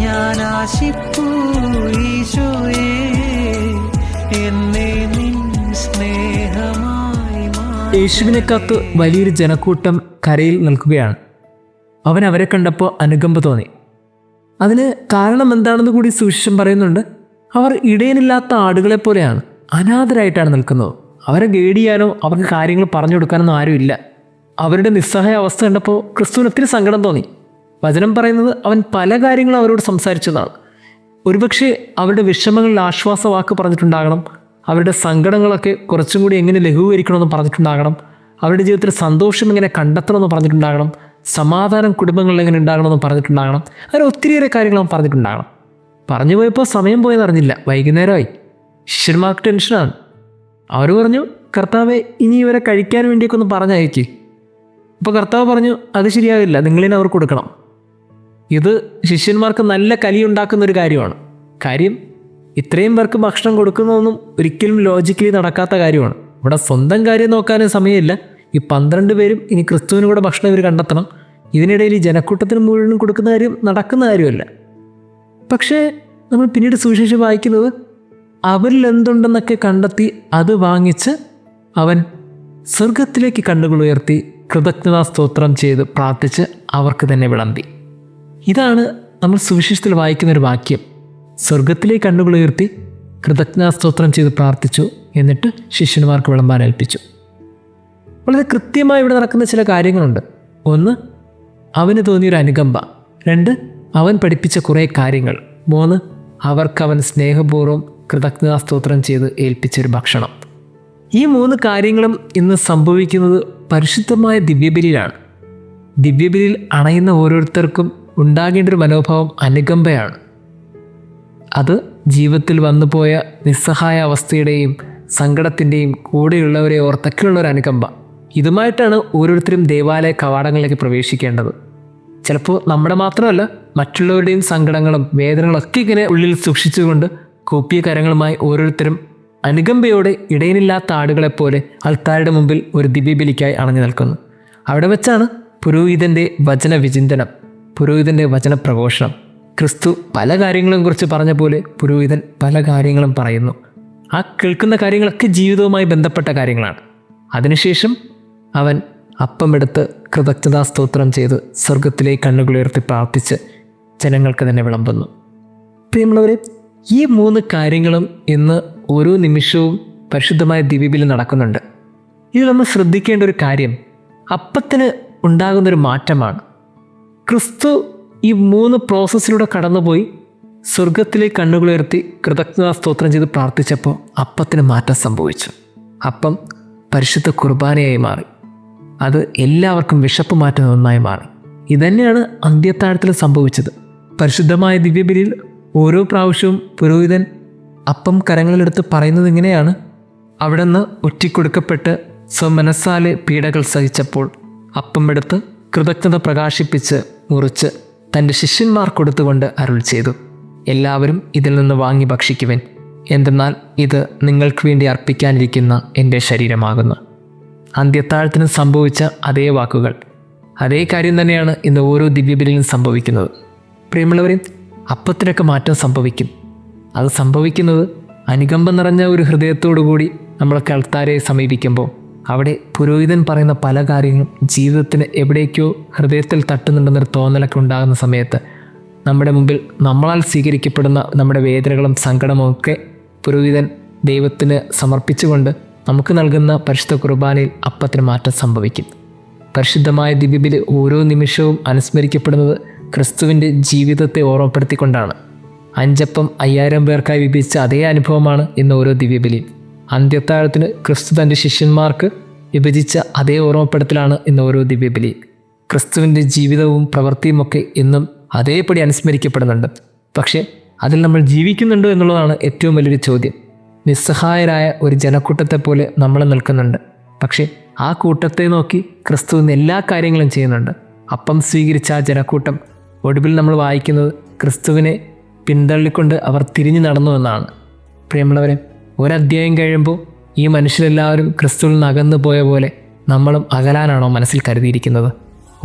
ഞാൻ ആശിപ്പൂ ഈശോയേ, എന്നെ നിൻ സ്നേഹമായി യേശുവിനെ കാത്ത് വലിയൊരു ജനക്കൂട്ടം കരയിൽ നിൽക്കുകയാണ്. അവൻ അവരെ കണ്ടപ്പോൾ അനുകമ്പ തോന്നി. അതിന് കാരണം എന്താണെന്ന് കൂടി സുവിശേഷം പറയുന്നുണ്ട്. അവർ ഇടയനില്ലാത്ത ആടുകളെ പോലെയാണ്, അനാഥരായിട്ടാണ് നിൽക്കുന്നത്. അവരെ ഗൈഡ് ചെയ്യാനോ അവർക്ക് കാര്യങ്ങൾ പറഞ്ഞു കൊടുക്കാനൊന്നും ആരുമില്ല. അവരുടെ നിസ്സഹായ അവസ്ഥ കണ്ടപ്പോൾ ക്രിസ്തുവിന് ഒത്തിരി സങ്കടം തോന്നി. വചനം പറയുന്നത് അവൻ പല കാര്യങ്ങളും അവരോട് സംസാരിച്ചതാണ്. ഒരുപക്ഷെ അവരുടെ വിഷമങ്ങളിൽ ആശ്വാസവാക്ക് പറഞ്ഞിട്ടുണ്ടാകണം, അവരുടെ സങ്കടങ്ങളൊക്കെ കുറച്ചും കൂടി എങ്ങനെ ലഘൂകരിക്കണമെന്ന് പറഞ്ഞിട്ടുണ്ടാകണം, അവരുടെ ജീവിതത്തിൽ സന്തോഷം എങ്ങനെ കണ്ടെത്തണമെന്ന് പറഞ്ഞിട്ടുണ്ടാകണം, സമാധാനം കുടുംബങ്ങളിൽ എങ്ങനെ ഉണ്ടാകണമെന്ന് പറഞ്ഞിട്ടുണ്ടാകണം. അങ്ങനെ ഒത്തിരിയേറെ കാര്യങ്ങൾ അവൻ പറഞ്ഞിട്ടുണ്ടാകണം. പറഞ്ഞു പോയപ്പോൾ സമയം പോയെന്ന് അറിഞ്ഞില്ല, വൈകുന്നേരമായി. ശിഷ്യന്മാർക്ക് ടെൻഷനാണ്. അവർ പറഞ്ഞു, കർത്താവെ ഇനി ഇവരെ കഴിക്കാൻ വേണ്ടിയൊക്കെ ഒന്ന് പറഞ്ഞയക്ക്. അപ്പോൾ കർത്താവ് പറഞ്ഞു, അത് ശരിയാവില്ല, നിങ്ങളിനെ അവർക്ക് കൊടുക്കണം. ഇത് ശിഷ്യന്മാർക്ക് നല്ല കലിയുണ്ടാക്കുന്നൊരു കാര്യമാണ്. കാര്യം ഇത്രയും പേർക്ക് ഭക്ഷണം കൊടുക്കുന്നതൊന്നും ഒരിക്കലും ലോജിക്കലി നടക്കാത്ത കാര്യമാണ്. ഇവിടെ സ്വന്തം കാര്യം നോക്കാനും സമയമില്ല. ഈ 12 പേരും ഇനി ക്രിസ്തുവിന് കൂടെ ഭക്ഷണം ഇവർ കണ്ടെത്തണം. ഇതിനിടയിൽ ഈ ജനക്കൂട്ടത്തിന് മുഴുവനും കൊടുക്കുന്ന കാര്യം നടക്കുന്ന കാര്യമല്ല. പക്ഷേ നമ്മൾ പിന്നീട് സുവിശേഷം വായിക്കുന്നത് അവരിൽ എന്തുണ്ടെന്നൊക്കെ കണ്ടെത്തി അത് വാങ്ങിച്ച് അവൻ സ്വർഗത്തിലേക്ക് കണ്ണുകൾ ഉയർത്തി കൃതജ്ഞതാ സ്തോത്രം ചെയ്ത് പ്രാർത്ഥിച്ച് അവർക്ക് തന്നെ വിളമ്പി. ഇതാണ് നമ്മൾ സുവിശേഷത്തിൽ വായിക്കുന്നൊരു വാക്യം. സ്വർഗത്തിലേക്ക് കണ്ണുകൾ ഉയർത്തി കൃതജ്ഞതാ സ്തോത്രം ചെയ്ത് പ്രാർത്ഥിച്ചു, എന്നിട്ട് ശിഷ്യന്മാർക്ക് വിളമ്പാൻ ഏൽപ്പിച്ചു. വളരെ കൃത്യമായി ഇവിടെ നടക്കുന്ന ചില കാര്യങ്ങളുണ്ട്. 1, അവന് തോന്നിയൊരു അനുകമ്പ. 2, അവൻ പഠിപ്പിച്ച കുറേ കാര്യങ്ങൾ. 3, അവർക്കവൻ സ്നേഹപൂർവ്വം കൃതജ്ഞതാ സ്തോത്രം ചെയ്ത് ഏൽപ്പിച്ചൊരു ഭക്ഷണം. ഈ 3 കാര്യങ്ങളും ഇന്ന് സംഭവിക്കുന്നത് പരിശുദ്ധമായ ദിവ്യബലിയിലാണ്. ദിവ്യബലിയിൽ അണയുന്ന ഓരോരുത്തർക്കും ഉണ്ടാകേണ്ട ഒരു മനോഭാവം അനുകമ്പയാണ്. അത് ജീവിതത്തിൽ വന്നുപോയ നിസ്സഹായ അവസ്ഥയുടെയും സങ്കടത്തിൻ്റെയും കൂടെയുള്ളവരെ ഓർത്തൊക്കെയുള്ള ഒരു അനുകമ്പ. ഇതുമായിട്ടാണ് ഓരോരുത്തരും ദേവാലയ കവാടങ്ങളിലേക്ക് പ്രവേശിക്കേണ്ടത്. ചിലപ്പോൾ നമ്മുടെ മാത്രമല്ല, മറ്റുള്ളവരുടെയും സങ്കടങ്ങളും വേദനകളൊക്കെ ഇങ്ങനെ ഉള്ളിൽ സൂക്ഷിച്ചുകൊണ്ട് കൂപ്പിയ കരങ്ങളുമായി ഓരോരുത്തരും അനുകമ്പയോടെ ഇടയനില്ലാത്ത ആടുകളെപ്പോലെ അൾത്താരുടെ മുമ്പിൽ ഒരു ദിവ്യബലിക്കായി അണഞ്ഞു നിൽക്കുന്നു. അവിടെ വെച്ചാണ് പുരോഹിതൻ്റെ വചനവിചിന്തനം, പുരോഹിതൻ്റെ വചനപ്രഘോഷണം. ക്രിസ്തു പല കാര്യങ്ങളെയും കുറിച്ച് പറഞ്ഞ പോലെ പുരോഹിതൻ പല കാര്യങ്ങളും പറയുന്നു. ആ കേൾക്കുന്ന കാര്യങ്ങളൊക്കെ ജീവിതവുമായി ബന്ധപ്പെട്ട കാര്യങ്ങളാണ്. അതിനുശേഷം അവൻ അപ്പമെടുത്ത് കൃതജ്ഞതാ സ്തോത്രം ചെയ്ത് സ്വർഗത്തിലേക്ക് കണ്ണുകളുയർത്തി പ്രാർത്ഥിച്ച് ജനങ്ങൾക്ക് തന്നെ വിളമ്പുന്നു. പ്രിയമുള്ളവരെ, ഈ 3 കാര്യങ്ങളും ഇന്ന് ഓരോ നിമിഷവും പരിശുദ്ധമായ ദിവ്യബലി നടക്കുന്നുണ്ട്. ഇത് നമ്മൾ ശ്രദ്ധിക്കേണ്ട ഒരു കാര്യം അപ്പത്തിന് ഉണ്ടാകുന്നൊരു മാറ്റമാണ്. ക്രിസ്തു ഈ 3 പ്രോസസ്സിലൂടെ കടന്നുപോയി സ്വർഗത്തിലേക്ക് കണ്ണുകളുയർത്തി കൃതജ്ഞതാ സ്തോത്രം ചെയ്ത് പ്രാർത്ഥിച്ചപ്പോൾ അപ്പത്തിന് മാറ്റം സംഭവിച്ചു. അപ്പം പരിശുദ്ധ കുർബാനയായി മാറി. അത് എല്ലാവർക്കും വിശപ്പ് മാറ്റുന്ന ഒന്നായി മാറി. ഇതുതന്നെയാണ് അന്ത്യത്താഴത്തിൽ സംഭവിച്ചത്. പരിശുദ്ധമായ ദിവ്യബലിയിൽ ഓരോ പ്രാവശ്യവും പുരോഹിതൻ അപ്പം കരങ്ങളിലെടുത്ത് പറയുന്നത് ഇങ്ങനെയാണ്: അവിടെ നിന്ന് ഒറ്റിക്കൊടുക്കപ്പെട്ട് സ്വമനസ്സാലെ പീഡകൾ സഹിച്ചപ്പോൾ അപ്പം എടുത്ത് കൃതജ്ഞത പ്രകാശിപ്പിച്ച് മുറിച്ച് തൻ്റെ ശിഷ്യന്മാർ കൊടുത്തുകൊണ്ട് അരുൾ ചെയ്തു, എല്ലാവരും ഇതിൽ നിന്ന് വാങ്ങി ഭക്ഷിക്കുവിൻ, എന്തെന്നാൽ ഇത് നിങ്ങൾക്ക് വേണ്ടി അർപ്പിക്കാനിരിക്കുന്ന എൻ്റെ ശരീരമാകുന്നു. അന്ത്യത്താഴത്തിന് സംഭവിച്ച അതേ വാക്കുകൾ, അതേ കാര്യം തന്നെയാണ് ഇന്ന് ഓരോ ദിവ്യബലിയിലും സംഭവിക്കുന്നത്. പ്രിയമുള്ളവരെ, അപ്പത്തിനൊക്കെ മാറ്റം സംഭവിക്കും. അത് സംഭവിക്കുന്നത് അനുകമ്പ നിറഞ്ഞ ഒരു ഹൃദയത്തോടു കൂടി നമ്മളൊക്കെ അൾത്താരയെ സമീപിക്കുമ്പോൾ അവിടെ പുരോഹിതൻ പറയുന്ന പല കാര്യങ്ങളും ജീവിതത്തിന് എവിടേക്കോ ഹൃദയത്തിൽ തട്ടുന്നുണ്ടെന്നൊരു തോന്നലൊക്കെ ഉണ്ടാകുന്ന സമയത്ത് നമ്മുടെ മുമ്പിൽ നമ്മളാൽ സ്വീകരിക്കപ്പെടുന്ന നമ്മുടെ വേദനകളും സങ്കടവും ഒക്കെ പുരോഹിതൻ ദൈവത്തിന് സമർപ്പിച്ചുകൊണ്ട് നമുക്ക് നൽകുന്ന പരിശുദ്ധ കുർബാനയിൽ അപ്പത്തിന് മാറ്റം സംഭവിക്കും. പരിശുദ്ധമായ ദിവ്യബലി ഓരോ നിമിഷവും അനുസ്മരിക്കപ്പെടുന്നത് ക്രിസ്തുവിൻ്റെ ജീവിതത്തെ ഓർമ്മപ്പെടുത്തിക്കൊണ്ടാണ്. 5 അപ്പം 5000 പേർക്കായി വിഭജിച്ച അതേ അനുഭവമാണ് ഇന്ന് ഓരോ ദിവ്യബലിയും. അന്ത്യത്താഴത്തിന് ക്രിസ്തു തൻ്റെ ശിഷ്യന്മാർക്ക് വിഭജിച്ച അതേ ഓർമ്മപ്പെടുത്തലാണ് ഇന്ന് ഓരോ ദിവ്യബലിയും. ക്രിസ്തുവിൻ്റെ ജീവിതവും പ്രവൃത്തിയുമൊക്കെ ഇന്നും അതേപടി അനുസ്മരിക്കപ്പെടുന്നുണ്ട്. പക്ഷേ അതിൽ നമ്മൾ ജീവിക്കുന്നുണ്ടോ എന്നുള്ളതാണ് ഏറ്റവും വലിയൊരു ചോദ്യം. നിസ്സഹായരായ ഒരു ജനക്കൂട്ടത്തെ പോലെ നമ്മൾ നിൽക്കുന്നുണ്ട്. പക്ഷേ ആ കൂട്ടത്തെ നോക്കി ക്രിസ്തു ഇന്ന് എല്ലാ കാര്യങ്ങളും ചെയ്യുന്നുണ്ട്. അപ്പം സ്വീകരിച്ച ആ ജനക്കൂട്ടം ഒടുവിൽ നമ്മൾ വായിക്കുന്നത് ക്രിസ്തുവിനെ പിന്തള്ളിക്കൊണ്ട് അവർ തിരിഞ്ഞു നടന്നു എന്നാണ്. പ്രിയമുള്ളവരെ, ഒരധ്യായം കഴിയുമ്പോൾ ഈ മനുഷ്യരെല്ലാവരും ക്രിസ്തുവിൽ നിന്ന് അകന്നു പോയ പോലെ നമ്മളും അകലാനാണോ മനസ്സിൽ കരുതിയിരിക്കുന്നത്?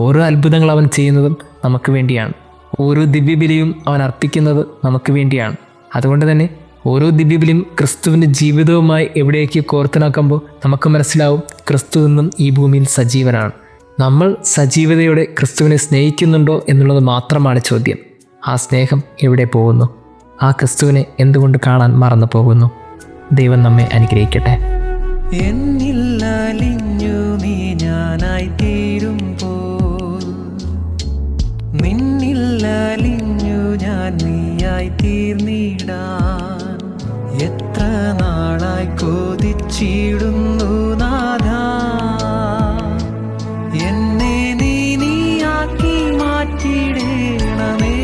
ഓരോ അത്ഭുതങ്ങൾ അവൻ ചെയ്യുന്നതും നമുക്ക് വേണ്ടിയാണ്. ഓരോ ദിവ്യബലിയും അവൻ അർപ്പിക്കുന്നത് നമുക്ക് വേണ്ടിയാണ്. അതുകൊണ്ട് തന്നെ ഓരോ ദിവ്യബലിയും ക്രിസ്തുവിൻ്റെ ജീവിതവുമായി എവിടേക്ക് കോർത്തിണക്കുമ്പോൾ നമുക്ക് മനസ്സിലാവും ക്രിസ്തു എന്നും ഈ ഭൂമിയിൽ സജീവനാണ്. നമ്മൾ സജീവതയോടെ ക്രിസ്തുവിനെ സ്നേഹിക്കുന്നുണ്ടോ എന്നുള്ളത് മാത്രമാണ് ചോദ്യം. ആ സ്നേഹം എവിടെ പോകുന്നു? ആ ക്രിസ്തുവിനെ എന്തുകൊണ്ട് കാണാൻ മറന്നു പോകുന്നു? ദൈവം നമ്മെ അനുഗ്രഹിക്കട്ടെ. എന്നില്ലലിഞ്ഞു നീ ഞാനായി തീരുമ്പോൾ, നിന്നില്ലലിഞ്ഞു ഞാൻ നീയായി തീർന്നിടാൻ എത്ര നാളായി കൊതിച്ചിടുന്നു നാഥാ. എന്നെ നീയാക്കി മാറ്റിടേണമേ.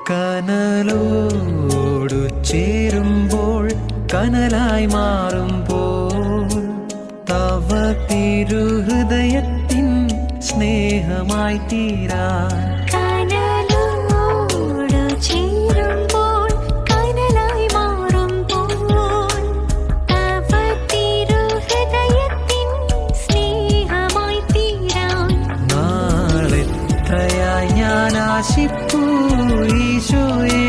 കനലോടു ചേരുമ്പോൾ കനലായി മാറുമ്പോൾ തവ തിരുഹൃദയത്തിൻ സ്നേഹമായി തീരാൻ. നാളെത്രയായി ഞാൻ ആശിപ്പൂ ഈശോയേ,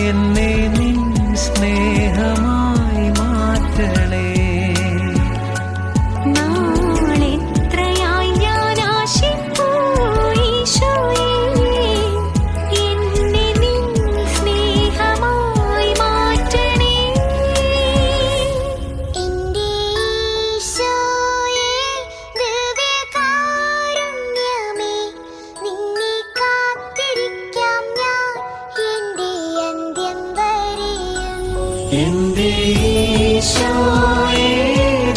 എന്നെ നിൻ സ്നേഹമായി മാറ്റണേ. നാളെത്രയായി ഞാൻ ആശിപ്പൂ ഈശോയേ, എന്നെ നിൻ സ്നേഹമായി മാറ്റണേ. എൻ്റെ ഈശോയേ ദിവ്യകാരുണ്യമേ, നിന്നെ കാത്തിരിക്കാം ഞാൻ എൻ്റെ അന്ത്യം വരെയും. എന്റെ ഈശോയേ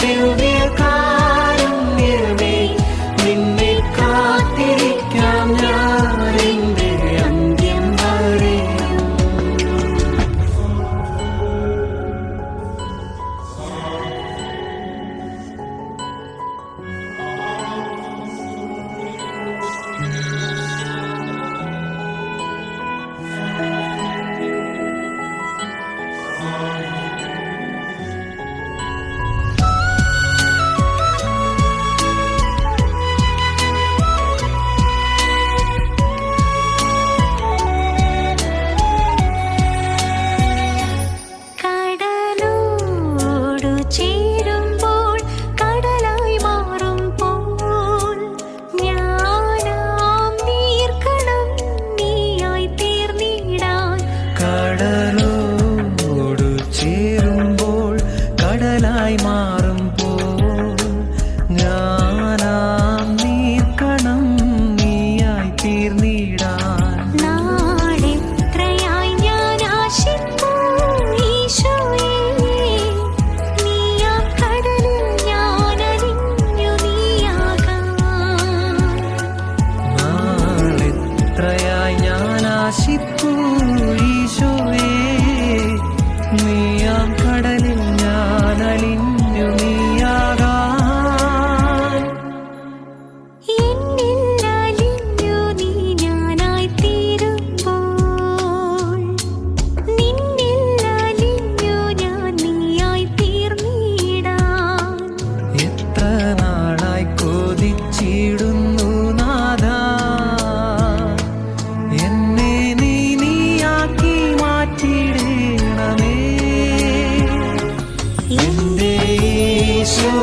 ദിവ്യകാരുണ്യമേ, നിന്നെ കാത്തിരിക്കാം ഞാൻ എൻ്റെ അന്ത്യം വരെയും. യാചിച്ചിടുന്നു നാഥ, എന്നെ നീയാക്കി മാറ്റിയിടണമേ. എൻ്റെ ഈശോ